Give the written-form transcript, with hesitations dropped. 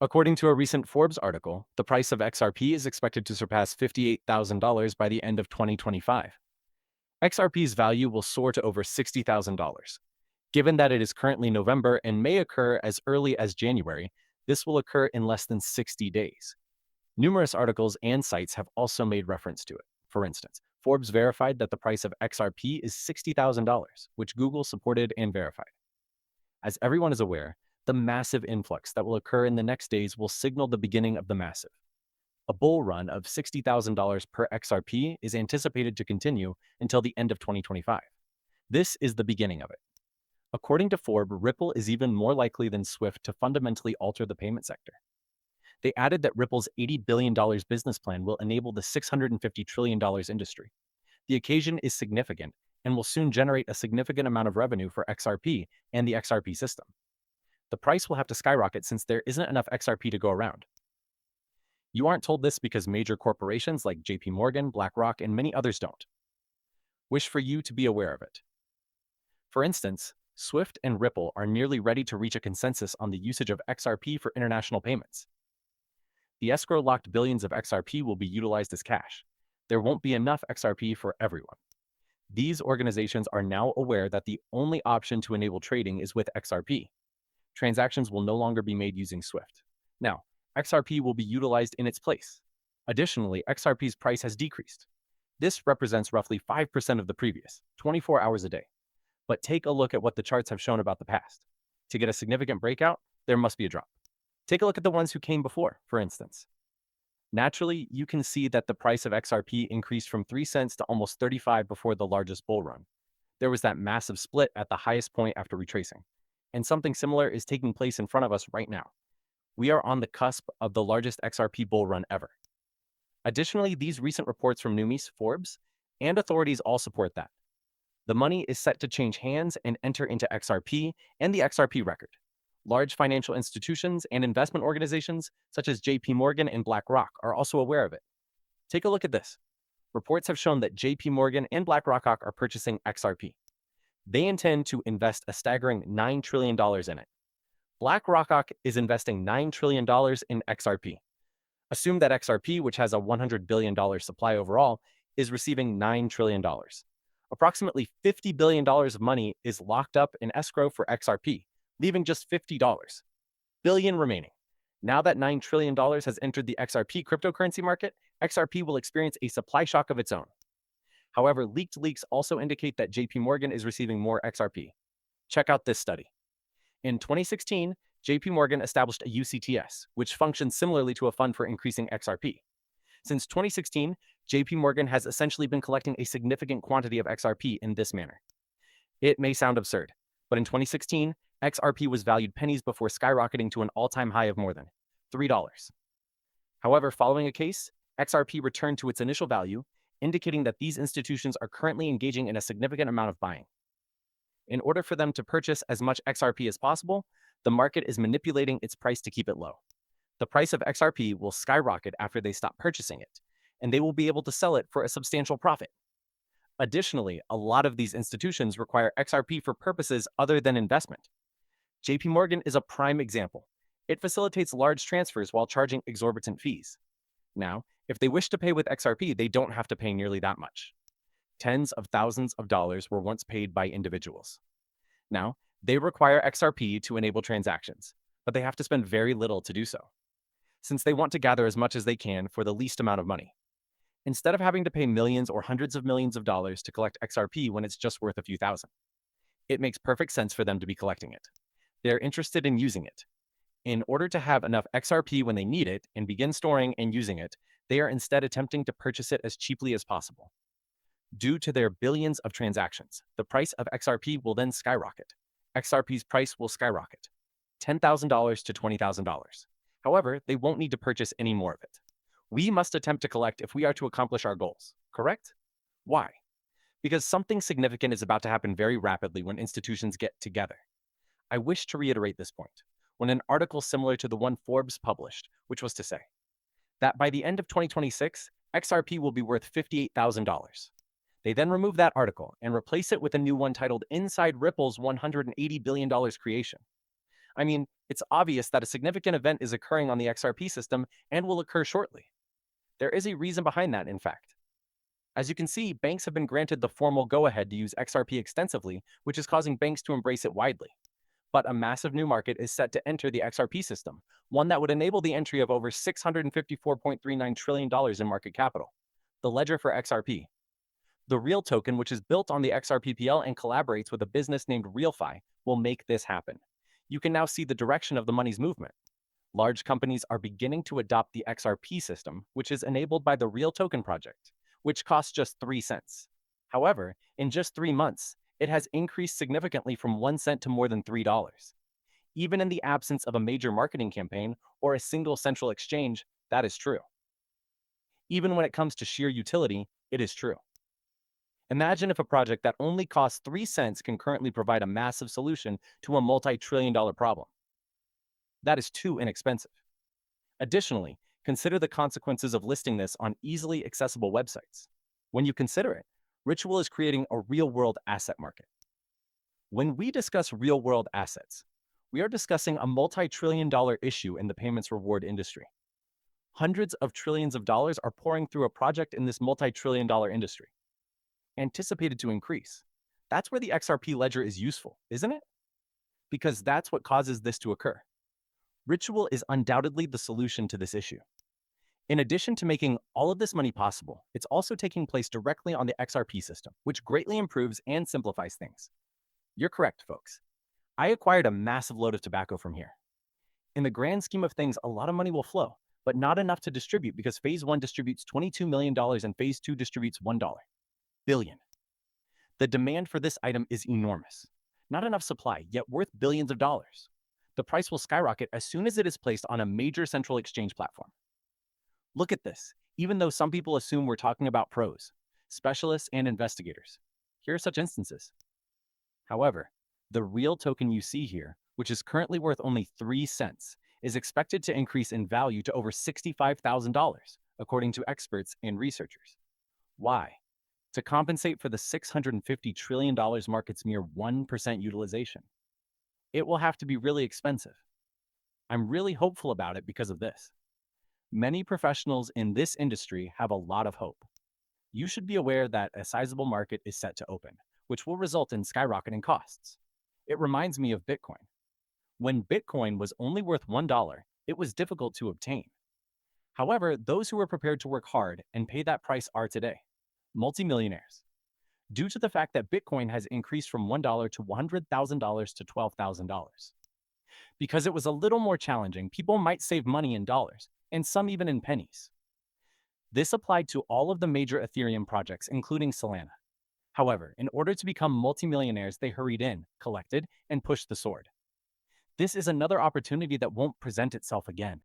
According to a recent Forbes article, the price of XRP is expected to surpass $58,000 by the end of 2025. XRP's value will soar to over $60,000. Given that it is currently November and may occur as early as January, this will occur in less than 60 days. Numerous articles and sites have also made reference to it. For instance, Forbes verified that the price of XRP is $60,000, which Google supported and verified. As everyone is aware, the massive influx that will occur in the next days will signal the beginning of the massive. A bull run of $60,000 per XRP is anticipated to continue until the end of 2025. This is the beginning of it. According to Forbes, Ripple is even more likely than Swift to fundamentally alter the payment sector. They added that Ripple's $80 billion business plan will enable the $650 trillion industry. The occasion is significant and will soon generate a significant amount of revenue for XRP and the XRP system. The price will have to skyrocket since there isn't enough XRP to go around. You aren't told this because major corporations like JP Morgan, BlackRock, and many others don't. Wish for you to be aware of it. For instance, Swift and Ripple are nearly ready to reach a consensus on the usage of XRP for international payments. The escrow-locked billions of XRP will be utilized as cash. There won't be enough XRP for everyone. These organizations are now aware that the only option to enable trading is with XRP. Transactions will no longer be made using Swift. Now, XRP will be utilized in its place. Additionally, XRP's price has decreased. This represents roughly 5% of the previous, 24 hours a day. But take a look at what the charts have shown about the past. To get a significant breakout, there must be a drop. Take a look at the ones who came before, for instance. Naturally, you can see that the price of XRP increased from 3 cents to almost 35 before the largest bull run. There was that massive split at the highest point after retracing. And something similar is taking place in front of us right now. We are on the cusp of the largest XRP bull run ever. Additionally, these recent reports from Numis, Forbes, and authorities all support that. The money is set to change hands and enter into XRP and the XRP record. Large financial institutions and investment organizations such as JP Morgan and BlackRock are also aware of it. Take a look at this. Reports have shown that JP Morgan and BlackRock are purchasing XRP. They intend to invest a staggering $9 trillion in it. BlackRock is investing $9 trillion in XRP. Assume that XRP, which has a $100 billion supply overall, is receiving $9 trillion. Approximately $50 billion of money is locked up in escrow for XRP, leaving just $50 billion remaining. Now that $9 trillion has entered the XRP cryptocurrency market, XRP will experience a supply shock of its own. However, leaked leaks also indicate that JP Morgan is receiving more XRP. Check out this study. In 2016, JP Morgan established a UCTS, which functions similarly to a fund for increasing XRP. Since 2016, JP Morgan has essentially been collecting a significant quantity of XRP in this manner. It may sound absurd, but in 2016, XRP was valued pennies before skyrocketing to an all-time high of more than $3. However, following a case, XRP returned to its initial value, indicating that these institutions are currently engaging in a significant amount of buying. In order for them to purchase as much XRP as possible, the market is manipulating its price to keep it low. The price of XRP will skyrocket after they stop purchasing it, and they will be able to sell it for a substantial profit. Additionally, a lot of these institutions require XRP for purposes other than investment. JP Morgan is a prime example. It facilitates large transfers while charging exorbitant fees. Now, if they wish to pay with XRP, they don't have to pay nearly that much. Tens of thousands of dollars were once paid by individuals. Now, they require XRP to enable transactions, but they have to spend very little to do so, since they want to gather as much as they can for the least amount of money. Instead of having to pay millions or hundreds of millions of dollars to collect XRP when it's just worth a few thousand, it makes perfect sense for them to be collecting it. They're interested in using it. In order to have enough XRP when they need it and begin storing and using it, they are instead attempting to purchase it as cheaply as possible. Due to their billions of transactions, the price of XRP will then skyrocket. XRP's price will skyrocket, $10,000 to $20,000. However, they won't need to purchase any more of it. We must attempt to collect if we are to accomplish our goals, correct? Why? Because something significant is about to happen very rapidly when institutions get together. I wish to reiterate this point when an article similar to the one Forbes published, which was to say that by the end of 2026, XRP will be worth $58,000. They then remove that article and replace it with a new one titled Inside Ripple's $180 billion creation. I mean, it's obvious that a significant event is occurring on the XRP system and will occur shortly. There is a reason behind that, in fact. As you can see, banks have been granted the formal go-ahead to use XRP extensively, which is causing banks to embrace it widely. But a massive new market is set to enter the XRP system, one that would enable the entry of over $654.39 trillion in market capital. The ledger for XRP. The real token, which is built on the XRPPL and collaborates with a business named RealFi, will make this happen. You can now see the direction of the money's movement. Large companies are beginning to adopt the XRP system, which is enabled by the Real Token project, which costs just 3 cents. However, in just 3 months, it has increased significantly from 1 cent to more than $3. Even in the absence of a major marketing campaign or a single central exchange, that is true. Even when it comes to sheer utility, it is true. Imagine if a project that only costs 3 cents can currently provide a massive solution to a multi-trillion-dollar problem. That is too inexpensive. Additionally, consider the consequences of listing this on easily accessible websites. When you consider it, Ritual is creating a real-world asset market. When we discuss real-world assets, we are discussing a multi-trillion-dollar issue in the payments reward industry. Hundreds of trillions of dollars are pouring through a project in this multi-trillion-dollar industry, anticipated to increase. That's where the XRP ledger is useful, isn't it? Because that's what causes this to occur. Ritual is undoubtedly the solution to this issue. In addition to making all of this money possible, it's also taking place directly on the XRP system, which greatly improves and simplifies things. You're correct, folks. I acquired a massive load of tobacco from here. In the grand scheme of things, a lot of money will flow, but not enough to distribute because Phase 1 distributes $22 million and Phase 2 distributes $1 billion. The demand for this item is enormous. Not enough supply, yet worth billions of dollars. The price will skyrocket as soon as it is placed on a major central exchange platform. Look at this. Even though some people assume we're talking about pros, specialists, and investigators, here are such instances. However, the real token you see here, which is currently worth only 3 cents, is expected to increase in value to over $65,000, according to experts and researchers. Why? To compensate for the $650 trillion market's mere 1% utilization. It will have to be really expensive. I'm really hopeful about it because of this. Many professionals in this industry have a lot of hope. You should be aware that a sizable market is set to open, which will result in skyrocketing costs. It reminds me of Bitcoin. When Bitcoin was only worth $1, it was difficult to obtain. However, those who were prepared to work hard and pay that price are today multimillionaires. Due to the fact that Bitcoin has increased from $1 to $100,000 to $12,000. Because it was a little more challenging, people might save money in dollars, and some even in pennies. This applied to all of the major Ethereum projects, including Solana. However, in order to become multimillionaires, they hurried in, collected, and pushed the sword. This is another opportunity that won't present itself again.